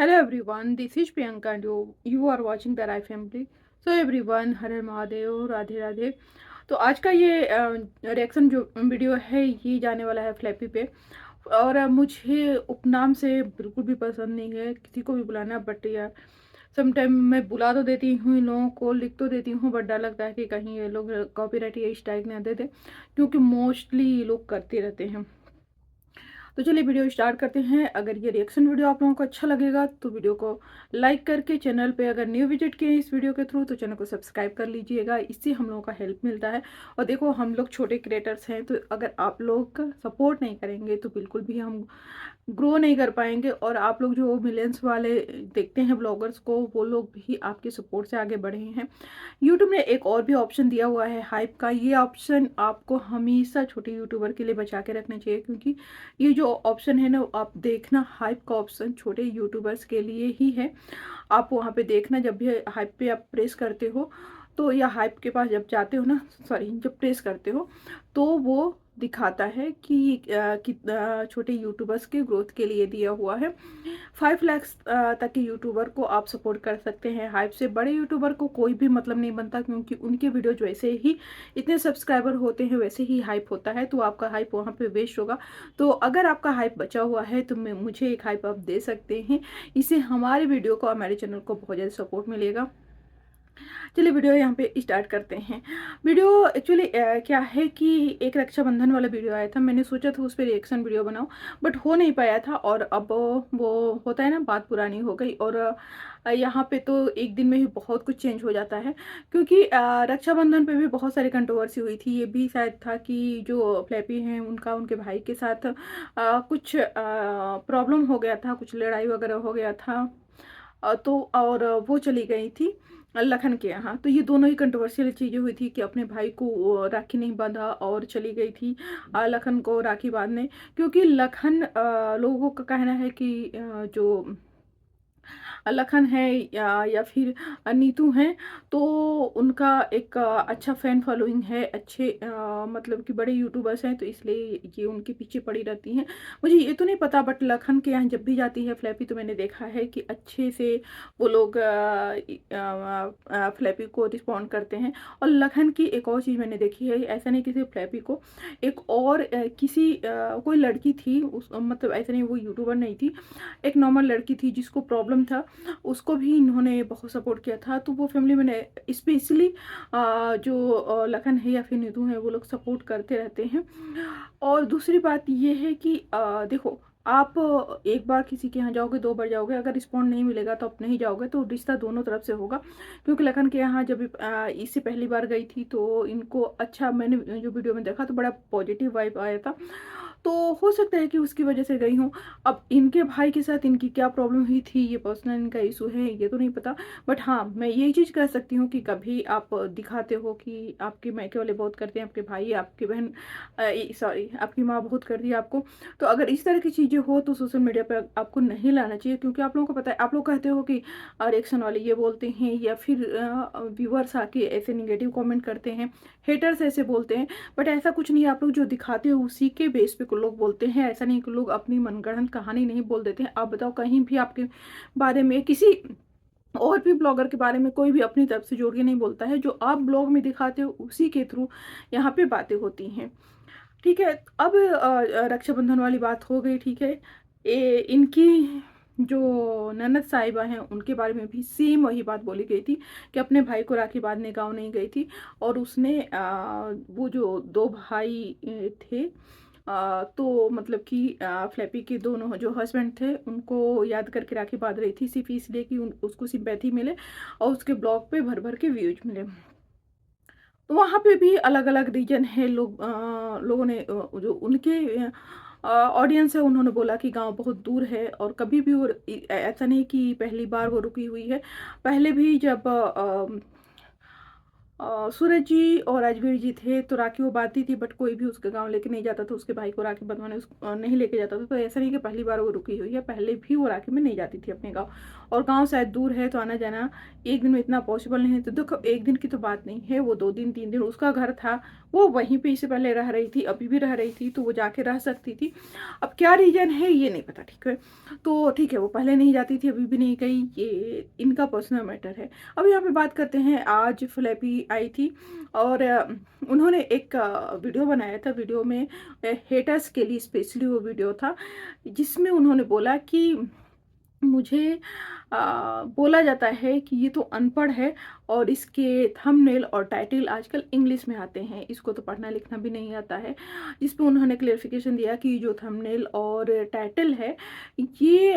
Hello everyone, this is Priyanka and you are watching the Rai Family. So everyone, हर हर महादेव, राधे राधे। तो आज का ये reaction जो वीडियो है ये जाने वाला है फ्लैपी पे। और मुझे उपनाम से बिल्कुल भी पसंद नहीं है किसी को भी बुलाना, बट यार समटाइम मैं बुला तो देती हूँ इन लोगों को, लिख तो देती हूँ, बट डर लगता है कि कहीं ये लोग कॉपीराइट या स्ट्राइक ना दे दे, क्योंकि मोस्टली ये लोग करते रहते हैं। तो चलिए वीडियो स्टार्ट करते हैं। अगर ये रिएक्शन वीडियो आप लोगों को अच्छा लगेगा तो वीडियो को लाइक करके, चैनल पे अगर न्यू विजिट किए इस वीडियो के थ्रू तो चैनल को सब्सक्राइब कर लीजिएगा, इससे हम लोगों का हेल्प मिलता है। और देखो हम लोग छोटे क्रिएटर्स हैं, तो अगर आप लोग सपोर्ट नहीं करेंगे तो बिल्कुल भी हम ग्रो नहीं कर पाएंगे। और आप लोग जो मिलियंस वाले देखते हैं ब्लॉगर्स को, वो लोग भी आपके सपोर्ट से आगे बढ़े हैं। यूट्यूब ने एक और भी ऑप्शन दिया हुआ है हाइप का। ये ऑप्शन आपको हमेशा छोटे यूट्यूबर के लिए बचा के रखना चाहिए, क्योंकि ये जो ऑप्शन है ना, आप देखना हाइप का ऑप्शन छोटे यूट्यूबर्स के लिए ही है। आप वहाँ पे देखना, जब भी हाइप पे आप प्रेस करते हो तो, या हाइप के पास जब जाते हो ना, सॉरी जब प्रेस करते हो तो वो दिखाता है कि छोटे यूट्यूबर्स के ग्रोथ के लिए दिया हुआ है। 5 लाख तक के यूट्यूबर को आप सपोर्ट कर सकते हैं। हाइप से बड़े यूट्यूबर को कोई भी मतलब नहीं बनता, क्योंकि उनके वीडियो जैसे ही इतने सब्सक्राइबर होते हैं वैसे ही हाइप होता है, तो आपका हाइप वहाँ पे वेस्ट होगा। तो अगर आपका हाइप बचा हुआ है तो मुझे एक हाइप आप दे सकते हैं, इससे हमारे वीडियो को, हमारे चैनल को बहुत ज़्यादा सपोर्ट मिलेगा। चलिए वीडियो यहाँ पे स्टार्ट करते हैं। वीडियो एक्चुअली क्या है कि एक रक्षाबंधन वाला वीडियो आया था, मैंने सोचा था उस पर रिएक्शन वीडियो बनाऊं, बट हो नहीं पाया था। और अब वो होता है ना, बात पुरानी हो गई। और यहाँ पे तो एक दिन में ही बहुत कुछ चेंज हो जाता है, क्योंकि रक्षाबंधन पे भी बहुत सारी कंट्रोवर्सी हुई थी। ये भी शायद था कि जो फ्लैपी हैं उनका उनके भाई के साथ कुछ प्रॉब्लम हो गया था, कुछ लड़ाई वगैरह हो गया था। तो और वो चली गई थी लखन के यहाँ। तो ये दोनों ही कंट्रोवर्शियल चीज़ें हुई थी कि अपने भाई को राखी नहीं बांधा और चली गई थी लखन को राखी बांधने। क्योंकि लखन, लोगों का कहना है कि जो लखन है या फिर नीतू हैं, तो उनका एक अच्छा फैन फॉलोइंग है, अच्छे मतलब कि बड़े यूट्यूबर्स हैं, तो इसलिए ये उनके पीछे पड़ी रहती हैं। मुझे ये तो नहीं पता, बट लखन के यहाँ जब भी जाती है फ्लैपी तो मैंने देखा है कि अच्छे से वो लोग फ्लैपी को रिस्पॉन्ड करते हैं। और लखन की एक और चीज़ मैंने देखी है, ऐसा नहीं कि सिर्फ फ्लैपी को, एक और किसी कोई लड़की थी, उस मतलब ऐसा नहीं वो यूट्यूबर नहीं थी, एक नॉर्मल लड़की थी जिसको प्रॉब्लम था, उसको भी इन्होंने बहुत सपोर्ट किया था। तो वो फैमिली मैंने स्पेशली जो लखन है या फिर नीतू है, वो लोग सपोर्ट करते रहते हैं। और दूसरी बात ये है कि देखो, आप एक बार किसी के यहाँ जाओगे, 2 बार जाओगे, अगर रिस्पॉन्ड नहीं मिलेगा तो आप नहीं जाओगे, तो रिश्ता दोनों तरफ से होगा। क्योंकि लखन के यहाँ जब इससे पहली बार गई थी तो इनको अच्छा, मैंने जो वीडियो में देखा तो बड़ा पॉजिटिव वाइब आया था। तो हो सकता है कि उसकी वजह से गई हूँ। अब इनके भाई के साथ इनकी क्या प्रॉब्लम हुई थी, ये पर्सनल इनका इशू है, ये तो नहीं पता। बट हाँ, मैं यही चीज़ कह सकती हूँ कि कभी आप दिखाते हो कि आपके मायके वाले बहुत करते हैं, आपके भाई, आपकी बहन, सॉरी आपकी माँ बहुत करती है आपको। तो अगर इस तरह की चीज़ें हो तो सोशल मीडिया पर आपको नहीं लाना चाहिए, क्योंकि आप लोगों को पता है, आप लोग कहते हो कि रिएक्शन वाले ये बोलते हैं, या फिर व्यूअर्स आके ऐसे निगेटिव कमेंट करते हैं, हेटर्स ऐसे बोलते हैं। बट ऐसा कुछ नहीं है, आप लोग जो दिखाते हो उसी के बेस पे लोग बोलते हैं। ऐसा नहीं कि लोग अपनी मनगढ़ंत कहानी नहीं बोल देते हैं। आप बताओ, कहीं भी आपके बारे में किसी और भी ब्लॉगर के बारे में कोई भी अपनी तरफ से जोड़ के नहीं बोलता है। जो आप ब्लॉग में दिखाते हो उसी के थ्रू यहाँ पे बातें होती हैं। ठीक है, अब रक्षाबंधन वाली बात हो गई। ठीक है, इनकी जो ननद साहिबा हैं उनके बारे में भी सेम वही बात बोली गई थी कि अपने भाई को राखी बांधने गाँव नहीं गई थी। और उसने वो जो 2 भाई थे, तो मतलब कि फ्लैपी के दोनों जो हस्बैंड थे उनको याद करके राखी बांध रही थी, सिर्फ इसलिए कि उसको सिंपैथी मिले और उसके ब्लॉग पे भर भर के व्यूज मिले। तो वहाँ पे भी अलग अलग रीजन है। लोगों ने जो उनके ऑडियंस है उन्होंने बोला कि गांव बहुत दूर है, और कभी भी वो ऐसा नहीं कि पहली बार वो रुकी हुई है। पहले भी जब सूरज जी और राजवीर जी थे, तो राखी वो बांधती थी, बट कोई भी उसके गांव लेके नहीं जाता था, उसके भाई को राखी बंधवाने नहीं लेके जाता था। तो ऐसा नहीं कि पहली बार वो रुकी हुई है, पहले भी वो राखी में नहीं जाती थी अपने गाँव। और गाँव शायद दूर है, तो आना जाना एक दिन में इतना पॉसिबल नहीं है। तो देखो, एक दिन की तो बात नहीं है, वो 2 दिन 3 दिन उसका घर था, वो वहीं पे इससे पहले रह रही थी, अभी भी रह रही थी, तो वो जाके रह सकती थी। अब क्या रीजन है ये नहीं पता, ठीक है। तो ठीक है, वो पहले नहीं जाती थी, अभी भी नहीं गई, ये इनका पर्सनल मैटर है। अब यहाँ पे बात करते हैं, आज फ्लैपी आई थी और उन्होंने एक वीडियो बनाया था। वीडियो में हेटर्स के लिए स्पेशली वो वीडियो था, जिसमें उन्होंने बोला कि मुझे बोला जाता है कि ये तो अनपढ़ है और इसके थंबनेल और टाइटल आजकल इंग्लिश में आते हैं, इसको तो पढ़ना लिखना भी नहीं आता है। जिस पे उन्होंने क्लेरिफिकेशन दिया कि जो थंबनेल और टाइटल है ये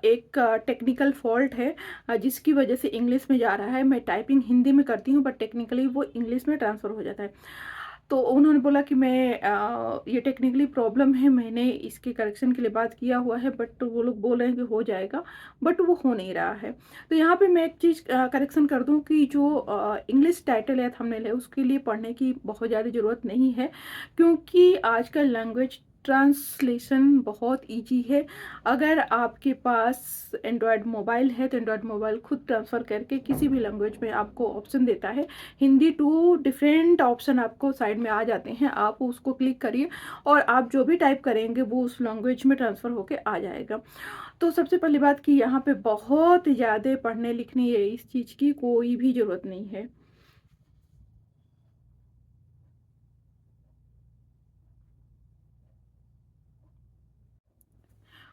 एक टेक्निकल फॉल्ट है, जिसकी वजह से इंग्लिश में जा रहा है। मैं टाइपिंग हिंदी में करती हूँ, बट टेक्निकली वो इंग्लिश में ट्रांसफ़र हो जाता है। तो उन्होंने बोला कि मैं ये टेक्निकली प्रॉब्लम है, मैंने इसके करेक्शन के लिए बात किया हुआ है, बट वो लोग बोल रहे हैं कि हो जाएगा, बट वो हो नहीं रहा है। तो यहाँ पे मैं एक चीज़ करेक्शन कर दूं कि जो इंग्लिश टाइटल या थंबनेल है उसके लिए पढ़ने की बहुत ज़्यादा ज़रूरत नहीं है, क्योंकि आजकल लैंग्वेज ट्रांसलेशन बहुत इजी है। अगर आपके पास एंड्रॉयड मोबाइल है तो एंड्रॉयड मोबाइल खुद ट्रांसफ़र करके किसी भी लैंग्वेज में आपको ऑप्शन देता है, हिंदी टू डिफरेंट ऑप्शन आपको साइड में आ जाते हैं, आप उसको क्लिक करिए और आप जो भी टाइप करेंगे वो उस लैंग्वेज में ट्रांसफ़र होके आ जाएगा। तो सबसे पहली बात कि यहाँ पे बहुत ज़्यादा पढ़ने लिखने या इस चीज़ की कोई भी ज़रूरत नहीं है।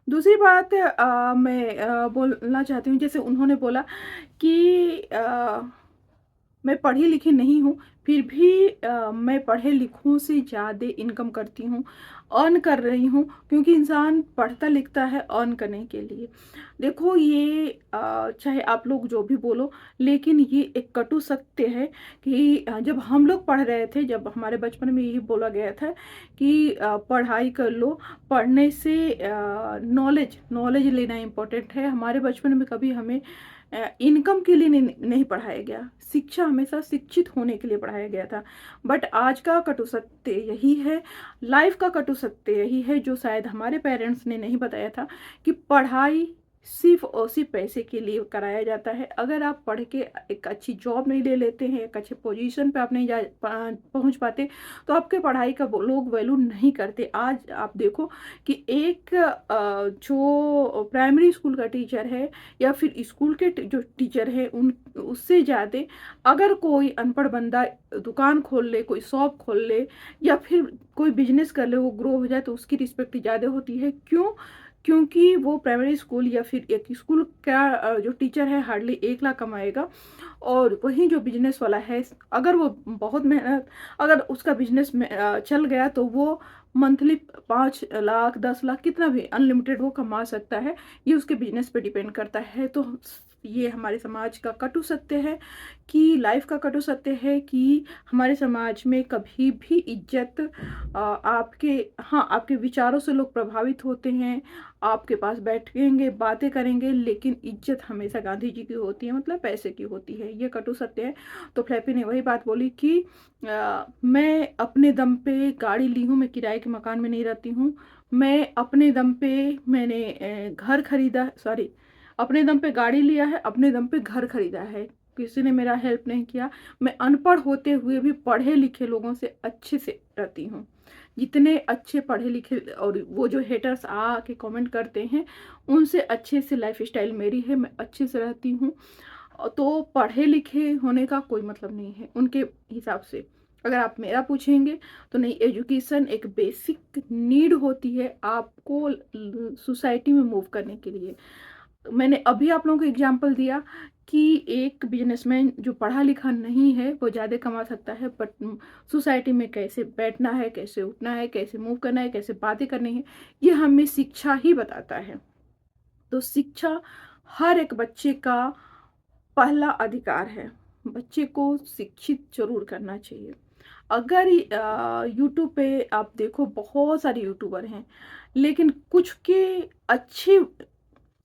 दूसरी बात मैं बोलना चाहती हूँ, जैसे उन्होंने बोला कि मैं पढ़ी लिखी नहीं हूँ, फिर भी मैं पढ़े लिखूँ से ज़्यादा इनकम करती हूँ, अर्न कर रही हूँ, क्योंकि इंसान पढ़ता लिखता है अर्न करने के लिए। देखो, ये चाहे आप लोग जो भी बोलो, लेकिन ये एक कटु सत्य है कि जब हम लोग पढ़ रहे थे, जब हमारे बचपन में यही बोला गया था कि पढ़ाई कर लो, पढ़ने से नॉलेज नॉलेज लेना इम्पोर्टेंट है। हमारे बचपन में कभी हमें इनकम के लिए नहीं पढ़ाया गया, शिक्षा हमेशा शिक्षित होने के लिए पढ़ाया गया था। बट आज का कटु सत्य यही है, लाइफ का कटु सत्य यही है, जो शायद हमारे पेरेंट्स ने नहीं बताया था, कि पढ़ाई सिर्फ और सिर्फ पैसे के लिए कराया जाता है। अगर आप पढ़ के एक अच्छी जॉब नहीं ले लेते हैं, एक अच्छे पोजीशन पे आप नहीं पहुंच पाते, तो आपके पढ़ाई का वो लोग वैल्यू नहीं करते। आज आप देखो कि एक जो प्राइमरी स्कूल का टीचर है या फिर स्कूल के जो टीचर है, उन उससे ज़्यादा अगर कोई अनपढ़ बंदा दुकान खोल ले, कोई शॉप खोल ले या फिर कोई बिजनेस कर ले, वो ग्रो हो जाए, तो उसकी रिस्पेक्ट ज़्यादा होती है। क्यों? क्योंकि वो प्राइमरी स्कूल या फिर एक स्कूल का जो टीचर है हार्डली 1 लाख कमाएगा, और वहीं जो बिजनेस वाला है, अगर वो बहुत मेहनत, अगर उसका बिजनेस में चल गया, तो वो मंथली 5 लाख 10 लाख कितना भी अनलिमिटेड वो कमा सकता है। ये उसके बिजनेस पे डिपेंड करता है। तो ये हमारे समाज का कटु सत्य है, कि लाइफ का कटु सत्य है, कि हमारे समाज में कभी भी इज्जत आपके, हाँ, आपके विचारों से लोग प्रभावित होते हैं, आपके पास बैठेंगे बातें करेंगे, लेकिन इज्जत हमेशा गांधी जी की होती है, मतलब पैसे की होती है। ये कटु सत्य है। तो फ्लैपी ने वही बात बोली कि मैं अपने दम पे गाड़ी ली हूँ, मैं किराए के मकान में नहीं रहती हूँ। मैं अपने दम पे मैंने घर खरीदा, सॉरी, अपने दम पे गाड़ी लिया है, अपने दम पे घर खरीदा है, किसी ने मेरा हेल्प नहीं किया। मैं अनपढ़ होते हुए भी पढ़े लिखे लोगों से अच्छे से रहती हूँ। जितने अच्छे पढ़े लिखे और वो जो हेटर्स आके कमेंट करते हैं, उनसे अच्छे से लाइफ स्टाइल मेरी है, मैं अच्छे से रहती हूँ। तो पढ़े लिखे होने का कोई मतलब नहीं है उनके हिसाब से। अगर आप मेरा पूछेंगे तो नहीं, एजुकेशन एक बेसिक नीड होती है आपको सोसाइटी में मूव करने के लिए। मैंने अभी आप लोगों को एग्जांपल दिया कि एक बिजनेसमैन जो पढ़ा लिखा नहीं है वो ज़्यादा कमा सकता है, बट सोसाइटी में कैसे बैठना है, कैसे उठना है, कैसे मूव करना है, कैसे बातें करनी है, ये हमें शिक्षा ही बताता है। तो शिक्षा हर एक बच्चे का पहला अधिकार है। बच्चे को शिक्षित जरूर करना चाहिए। अगर यूट्यूब पे आप देखो, बहुत सारे यूट्यूबर हैं, लेकिन कुछ के अच्छे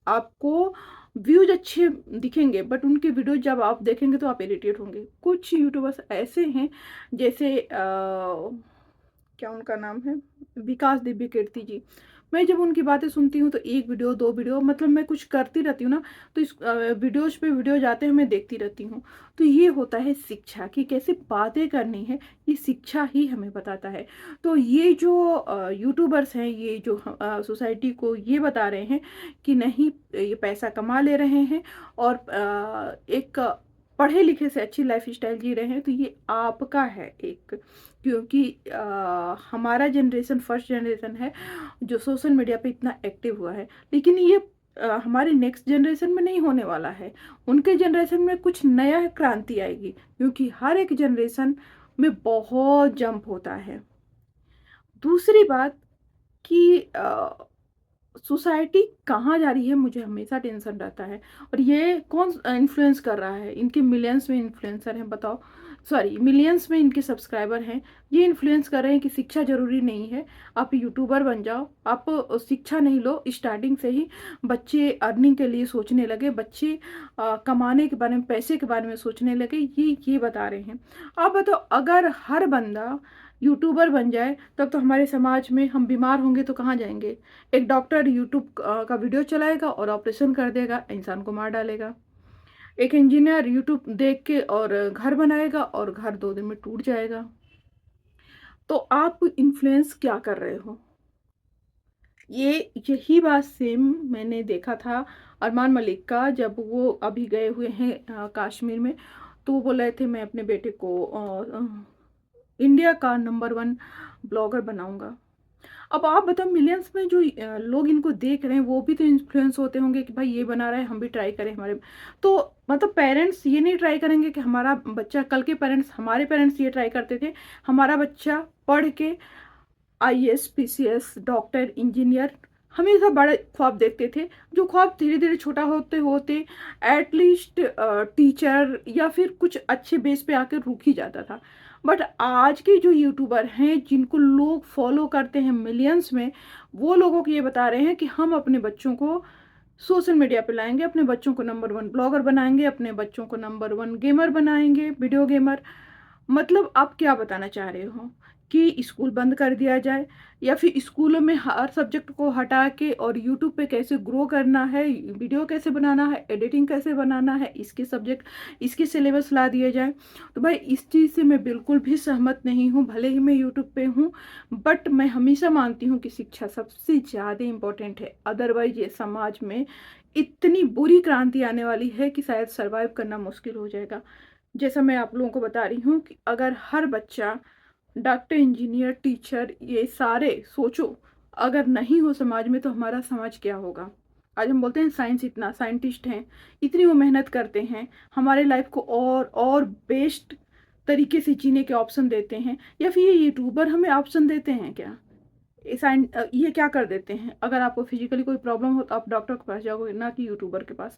आपको व्यूज अच्छे दिखेंगे, बट उनके वीडियो जब आप देखेंगे तो आप इरिटेट होंगे। कुछ यूट्यूबर्स ऐसे हैं, जैसे क्या उनका नाम है, विकास दिव्य कीर्ति जी। मैं जब उनकी बातें सुनती हूँ तो एक वीडियो, दो वीडियो, मतलब मैं कुछ करती रहती हूँ ना, तो इस वीडियोज पे वीडियो जाते हैं, मैं देखती रहती हूँ। तो ये होता है शिक्षा की, कैसे बातें करनी है, ये शिक्षा ही हमें बताता है। तो ये जो यूट्यूबर्स हैं, ये जो सोसाइटी को ये बता रहे हैं कि नहीं, ये पैसा कमा ले रहे हैं और एक पढ़े लिखे से अच्छी लाइफ स्टाइल जी रहे हैं, तो ये आपका है एक, क्योंकि हमारा जनरेशन फर्स्ट जनरेशन है जो सोशल मीडिया पे इतना एक्टिव हुआ है। लेकिन ये हमारे नेक्स्ट जनरेशन में नहीं होने वाला है। उनके जनरेशन में कुछ नया क्रांति आएगी, क्योंकि हर एक जनरेशन में बहुत जंप होता है। दूसरी बात कि सोसाइटी कहाँ जा रही है, मुझे हमेशा टेंशन रहता है। और ये कौन इन्फ्लुएंस कर रहा है, इनके मिलियंस में इन्फ्लुएंसर हैं, बताओ, सॉरी मिलियंस में इनके सब्सक्राइबर हैं। ये इन्फ्लुएंस कर रहे हैं कि शिक्षा जरूरी नहीं है, आप यूट्यूबर बन जाओ, आप शिक्षा नहीं लो। स्टार्टिंग से ही बच्चे अर्निंग के लिए सोचने लगे, बच्चे कमाने के बारे में, पैसे के बारे में सोचने लगे, ये बता रहे हैं। आप बताओ, अगर हर बंदा यूट्यूबर बन जाए तब तो हमारे समाज में हम बीमार होंगे तो कहाँ जाएंगे। एक डॉक्टर यूट्यूब का वीडियो चलाएगा और ऑपरेशन कर देगा, इंसान को मार डालेगा। एक इंजीनियर यूट्यूब देख के और घर बनाएगा और घर 2 दिन में टूट जाएगा। तो आप इन्फ्लुएंस क्या कर रहे हो। ये यही बात सेम मैंने देखा था अरमान मलिक का, जब वो अभी गए हुए हैं कश्मीर में। तो वो बोल रहे थे मैं अपने बेटे को इंडिया का नंबर 1 ब्लॉगर बनाऊंगा। अब आप बताओ, मिलियंस में जो लोग इनको देख रहे हैं वो भी तो इन्फ्लुएंस होते होंगे कि भाई ये बना रहा है, हम भी ट्राई करें हमारे। तो मतलब पेरेंट्स ये नहीं ट्राई करेंगे कि हमारा बच्चा, कल के पेरेंट्स, हमारे पेरेंट्स ये ट्राई करते थे, हमारा बच्चा पढ़ के आईएएस, पीसीएस, डॉक्टर, इंजीनियर, हमेशा बड़े ख्वाब देखते थे, जो ख्वाब धीरे धीरे छोटा होते होते एटलीस्ट टीचर या फिर कुछ अच्छे बेस पे आकर रुक ही जाता था। बट आज के जो यूट्यूबर हैं, जिनको लोग फॉलो करते हैं मिलियंस में, वो लोगों को ये बता रहे हैं कि हम अपने बच्चों को सोशल मीडिया पे लाएंगे, अपने बच्चों को नंबर 1 ब्लॉगर बनाएंगे, अपने बच्चों को नंबर 1 गेमर बनाएंगे, वीडियो गेमर। मतलब आप क्या बताना चाह रहे हो कि स्कूल बंद कर दिया जाए, या फिर स्कूलों में हर सब्जेक्ट को हटा के और यूट्यूब पे कैसे ग्रो करना है, वीडियो कैसे बनाना है, एडिटिंग कैसे बनाना है, इसके सब्जेक्ट, इसके सिलेबस ला दिए जाए। तो भाई इस चीज़ से मैं बिल्कुल भी सहमत नहीं हूँ। भले ही मैं यूट्यूब पे हूँ, बट मैं हमेशा मानती हूँ कि शिक्षा सबसे ज़्यादा इम्पोर्टेंट है। अदरवाइज ये समाज में इतनी बुरी क्रांति आने वाली है कि शायद सर्वाइव करना मुश्किल हो जाएगा। जैसा मैं आप लोगों को बता रही हूँ कि अगर हर बच्चा डॉक्टर, इंजीनियर, टीचर, ये सारे सोचो, अगर नहीं हो समाज में, तो हमारा समाज क्या होगा। आज हम बोलते हैं साइंस, इतना साइंटिस्ट हैं, इतनी वो मेहनत करते हैं, हमारे लाइफ को और बेस्ट तरीके से जीने के ऑप्शन देते हैं, या फिर ये यूट्यूबर हमें ऑप्शन देते हैं क्या। ये क्या कर देते हैं, अगर आपको फिजिकली कोई प्रॉब्लम हो तो आप डॉक्टर के पास जाओगे, ना कि यूट्यूबर के पास।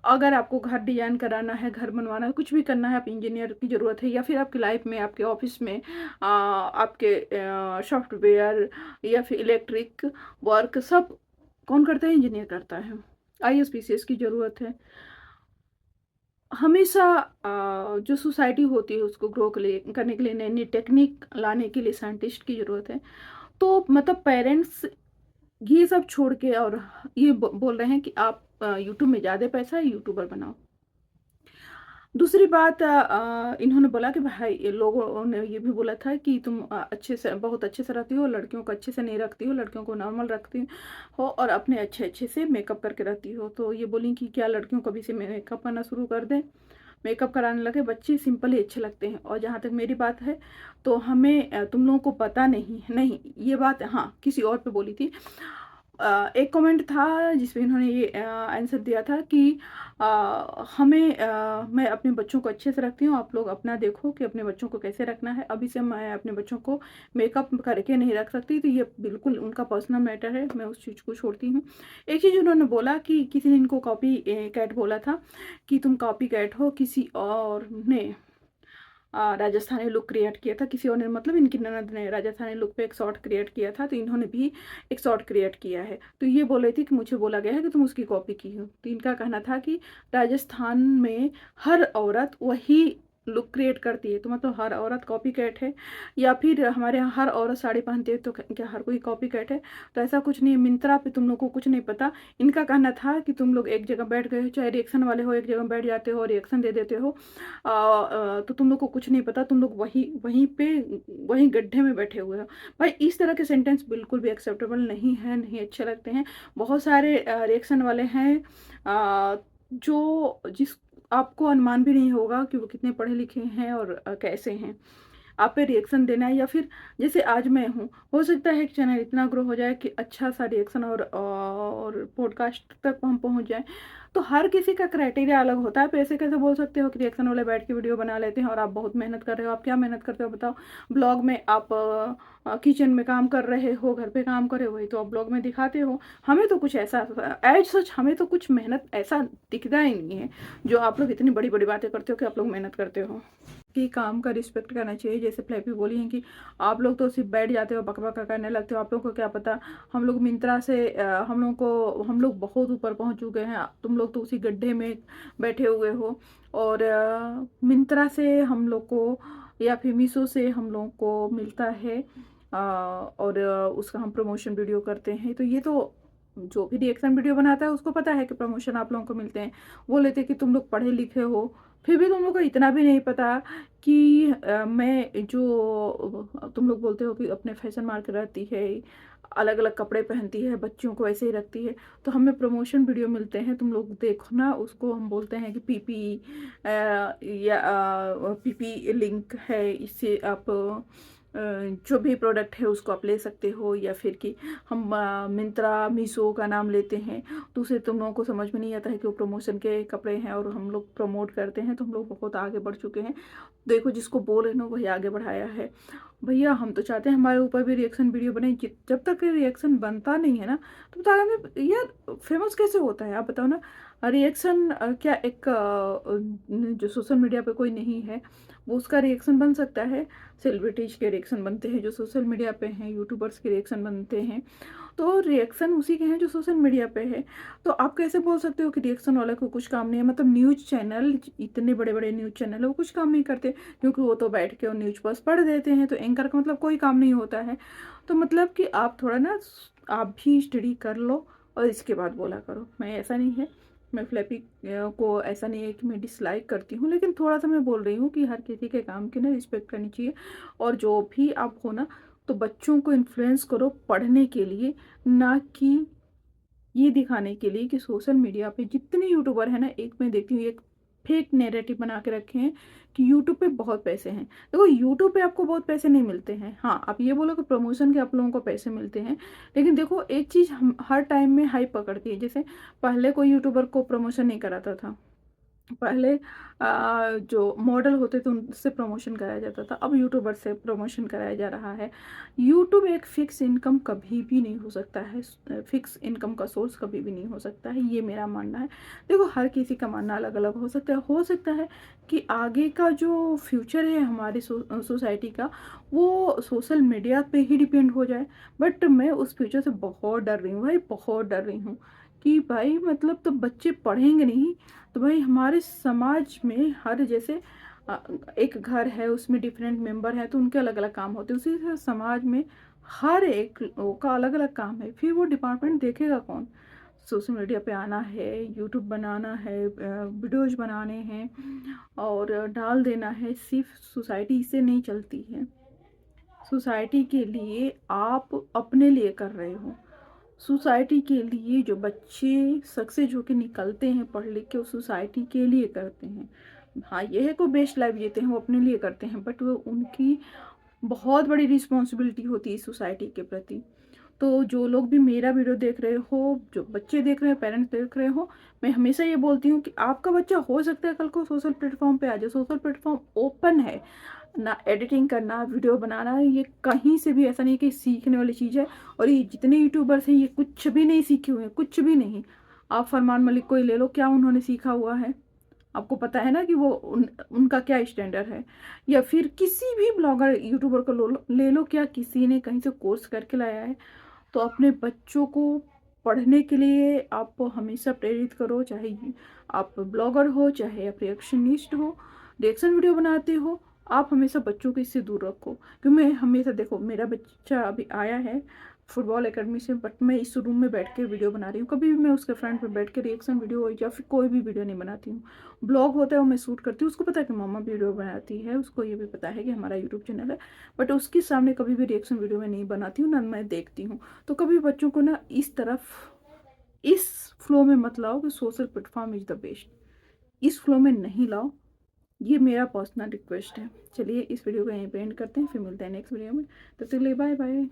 अगर आपको घर डिजाइन कराना है, घर बनवाना है, कुछ भी करना है, आप इंजीनियर की ज़रूरत है, या फिर आपकी लाइफ में, आपके ऑफिस में आपके सॉफ्टवेयर या फिर इलेक्ट्रिक वर्क सब कौन करता है, इंजीनियर करता है। आईएएस पीसीएस की ज़रूरत है। हमेशा जो सोसाइटी होती है उसको ग्रो करने के लिए, नई नई टेक्निक लाने के लिए साइंटिस्ट की ज़रूरत है। तो मतलब पेरेंट्स ये सब छोड़ के और ये बोल रहे हैं कि आप यूट्यूब में ज़्यादा पैसा है, यूट्यूबर बनाओ। दूसरी बात, इन्होंने बोला कि भाई, ये लोगों ने ये भी बोला था कि तुम अच्छे से, बहुत अच्छे से रहती हो, लड़कियों को अच्छे से नहीं रखती हो, लड़कियों को नॉर्मल रखती हो और अपने अच्छे अच्छे से मेकअप करके रहती हो। तो ये बोली कि क्या लड़कियों को भी से मेकअप करना शुरू कर दें, मेकअप कराने लगे, बच्चे सिंपल ही अच्छे लगते हैं। और जहाँ तक मेरी बात है, तो हमें तुम लोगों को पता नहीं, नहीं ये बात हाँ किसी और पे बोली थी। एक कमेंट था जिसमें इन्होंने ये आंसर दिया था कि मैं अपने बच्चों को अच्छे से रखती हूँ, आप लोग अपना देखो कि अपने बच्चों को कैसे रखना है। अभी से मैं अपने बच्चों को मेकअप करके नहीं रख सकती, तो ये बिल्कुल उनका पर्सनल मैटर है, मैं उस चीज़ को छोड़ती हूँ। एक चीज़ उन्होंने बोला कि किसी ने इनको कॉपी कैट बोला था कि तुम कॉपी कैट हो, किसी और ने राजस्थानी लुक क्रिएट किया था किसी और ने, मतलब इनकी ननद ने राजस्थानी लुक पे एक शॉर्ट क्रिएट किया था, तो इन्होंने भी एक शॉर्ट क्रिएट किया है। तो ये बोल रही थी कि मुझे बोला गया है कि तुम उसकी कॉपी की हो। तो इनका कहना था कि राजस्थान में हर औरत वही लुक क्रिएट करती है, तो मतलब हर औरत कॉपी कैट है, या फिर हमारे यहाँ हर औरत साड़ी पहनती है तो क्या हर कोई कॉपी कैट है? तो ऐसा कुछ नहीं है। मिंत्रा पे तुम लोग को कुछ नहीं पता। इनका कहना था कि तुम लोग एक जगह बैठ गए हो, चाहे रिएक्शन वाले हो, एक जगह बैठ जाते हो और रिएक्शन दे देते हो, तो तुम लोग को कुछ नहीं पता, तुम लोग वहीं वहीं पे वहीं गड्ढे में बैठे हुए हो। भाई इस तरह के सेंटेंस बिल्कुल भी एक्सेप्टेबल नहीं है, नहीं अच्छे लगते हैं। बहुत सारे रिएक्शन वाले हैं जो जिस आपको अनुमान भी नहीं होगा कि वो कितने पढ़े लिखे हैं और कैसे हैं। आप पे रिएक्शन देना है, या फिर जैसे आज मैं हूँ, हो सकता है कि चैनल इतना ग्रो हो जाए कि अच्छा सा रिएक्शन और पॉडकास्ट तक हम पहुँच जाए। तो हर किसी का क्राइटेरिया अलग होता है। तो ऐसे कैसे बोल सकते हो कि रिएक्शन वाले बैठ के वीडियो बना लेते हैं और आप बहुत मेहनत कर रहे हो? आप क्या मेहनत करते हो बताओ? ब्लॉग में आप किचन में काम कर रहे हो, घर पे काम कर रहे हो, वही तो आप ब्लॉग में दिखाते हो। हमें तो कुछ ऐसा एज सच हमें तो कुछ मेहनत ऐसा दिखता ही नहीं है जो आप लोग इतनी बड़ी बड़ी बातें करते हो कि आप लोग मेहनत करते हो। कि काम का रिस्पेक्ट करना चाहिए। जैसे फ्लैपी बोली है कि आप लोग तो सिर्फ बैठ जाते हो, बकबका करने लगते हो, आप लोग को क्या पता। हम लोग मिंत्रा से हम लोग बहुत ऊपर पहुंच चुके हैं, तुम लोग तो उसी गड्ढे में बैठे हुए हो। और मिंत्रा से हम लोग को या फिर मीशो से हम लोग को मिलता है, और उसका हम प्रमोशन वीडियो करते हैं। तो ये तो जो भी रिएक्शन वीडियो बनाता है उसको पता है कि प्रमोशन आप लोगों को मिलते हैं। वो लेते कि तुम लोग पढ़े लिखे हो, फिर भी तुम लोग को इतना भी नहीं पता कि मैं जो तुम लोग बोलते हो कि अपने फैशन मार्केट रहती है, अलग अलग कपड़े पहनती है, बच्चियों को ऐसे ही रखती है, तो हमें प्रमोशन वीडियो मिलते हैं। तुम लोग देखो ना, उसको हम बोलते हैं कि पीपी या पीपी लिंक है, इससे आप जो भी प्रोडक्ट है उसको आप ले सकते हो। या फिर कि हम मिंत्रा मीशो का नाम लेते हैं तो उसे तुम लोगों को समझ में नहीं आता है कि वो प्रमोशन के कपड़े हैं और हम लोग प्रमोट करते हैं। तो हम लोग बहुत आगे बढ़ चुके हैं। देखो जिसको बोल रहे ना वही आगे बढ़ाया है। भैया हम तो चाहते हैं हमारे ऊपर भी रिएक्शन वीडियो बने। जब तक रिएक्शन बनता नहीं है ना, तब तक हमें यार फेमस कैसे होता है आप बताओ ना। रिएक्शन क्या एक जो सोशल मीडिया पे कोई नहीं है वो उसका रिएक्शन बन सकता है? सेलिब्रिटीज के रिएक्शन बनते हैं जो सोशल मीडिया पे हैं, यूट्यूबर्स के रिएक्शन बनते हैं, तो रिएक्शन उसी के हैं जो सोशल मीडिया पे है। तो आप कैसे बोल सकते हो कि रिएक्शन वाले को कुछ काम नहीं है? मतलब न्यूज़ चैनल, इतने बड़े बड़े न्यूज़ चैनल है, वो कुछ काम नहीं करते क्योंकि वो तो बैठ के और न्यूज़ बस पढ़ देते हैं। तो एंकर का मतलब कोई काम नहीं होता है। तो मतलब कि आप थोड़ा ना, आप भी स्टडी कर लो और इसके बाद बोला करो। मैं ऐसा नहीं है, मैं फ्लैपी को ऐसा नहीं है कि मैं डिसलाइक करती हूँ, लेकिन थोड़ा सा मैं बोल रही हूँ कि हर किसी के काम की ना रिस्पेक्ट करनी चाहिए। और जो भी आप हो ना, तो बच्चों को इन्फ्लुएंस करो पढ़ने के लिए, ना कि ये दिखाने के लिए कि सोशल मीडिया पे जितने यूट्यूबर हैं ना, एक मैं देखती हूँ एक फेक नैरेटिव बना के रखे हैं कि यूट्यूब पे बहुत पैसे हैं। देखो यूट्यूब पे आपको बहुत पैसे नहीं मिलते हैं। हाँ आप ये बोलो कि प्रमोशन के आप लोगों को पैसे मिलते हैं, लेकिन देखो एक चीज़ हम हर टाइम में हाइप पकड़ती है। जैसे पहले कोई यूट्यूबर को प्रमोशन नहीं कराता था, पहले जो मॉडल होते थे उनसे प्रमोशन कराया जाता था, अब यूट्यूबर से प्रमोशन कराया जा रहा है। यूट्यूब एक फिक्स इनकम कभी भी नहीं हो सकता है, फिक्स इनकम का सोर्स कभी भी नहीं हो सकता है, ये मेरा मानना है। देखो हर किसी का मानना अलग अलग हो सकता है कि आगे का जो फ्यूचर है हमारी सोसाइटी का वो सोशल मीडिया पे ही डिपेंड हो जाए। बट मैं उस फ्यूचर से बहुत डर रही हूँ भाई, बहुत डर रही हूँ कि भाई मतलब तो बच्चे पढ़ेंगे नहीं तो भाई हमारे समाज में हर जैसे एक घर है उसमें डिफरेंट मेंबर हैं तो उनके अलग अलग काम होते हैं, उसी तरह समाज में हर एक का अलग अलग काम है। फिर वो डिपार्टमेंट देखेगा कौन? सोशल मीडिया पे आना है, यूट्यूब बनाना है, वीडियोज बनाने हैं और डाल देना है। सिर्फ सोसाइटी इससे नहीं चलती है। सोसाइटी के लिए आप अपने लिए कर रहे हो, सोसाइटी के लिए जो बच्चे सक्सेस होकर निकलते हैं पढ़ लिख के, वो सोसाइटी के लिए करते हैं। हाँ ये है को बेस्ट लाइफ जीते हैं, वो अपने लिए करते हैं, बट वो उनकी बहुत बड़ी रिस्पॉन्सिबिलिटी होती है सोसाइटी के प्रति। तो जो लोग भी मेरा वीडियो देख रहे हो, जो बच्चे देख रहे हैं, पेरेंट्स देख रहे हो, मैं हमेशा ये बोलती हूँ कि आपका बच्चा हो सकता है कल को सोशल प्लेटफॉर्म पे आ जाए। सोशल प्लेटफॉर्म ओपन है ना, एडिटिंग करना, वीडियो बनाना, ये कहीं से भी ऐसा नहीं कि सीखने वाली चीज़ है। और ये जितने यूट्यूबर्स हैं ये कुछ भी नहीं सीखे हुए हैं, कुछ भी नहीं। आप फरमान मलिक को ही ले लो, क्या उन्होंने सीखा हुआ है? आपको पता है ना कि वो उनका क्या स्टैंडर्ड है। या फिर किसी भी ब्लॉगर यूट्यूबर को ले लो, क्या किसी ने कहीं से कोर्स करके लाया है? तो अपने बच्चों को पढ़ने के लिए आप हमेशा प्रेरित करो, चाहे आप ब्लॉगर हो, चाहे आप रिएक्शनिस्ट हो, रिएक्शन वीडियो बनाते हो, आप हमेशा बच्चों को इससे दूर रखो। क्योंकि मैं हमेशा, देखो मेरा बच्चा अभी आया है फुटबॉल एकेडमी से, बट मैं इस रूम में बैठ के वीडियो बना रही हूँ। कभी भी मैं उसके फ्रंट पे बैठ के रिएक्शन वीडियो या फिर कोई भी वीडियो नहीं बनाती हूँ। ब्लॉग होता है वो मैं शूट करती हूँ, उसको पता है कि मम्मा वीडियो बनाती है, उसको ये भी पता है कि हमारा यूट्यूब चैनल है, बट उसके सामने कभी भी रिएक्शन वीडियो में नहीं बनाती हूँ, ना मैं देखती हूँ। तो कभी बच्चों को ना इस तरफ, इस फ्लो में मत लाओ कि social platform is the best, इस फ्लो में नहीं लाओ। ये मेरा पर्सनल रिक्वेस्ट है। चलिए इस वीडियो को यहीं पे एंड करते हैं, फिर मिलते हैं नेक्स्ट वीडियो में। तब तक के लिए बाय बाय।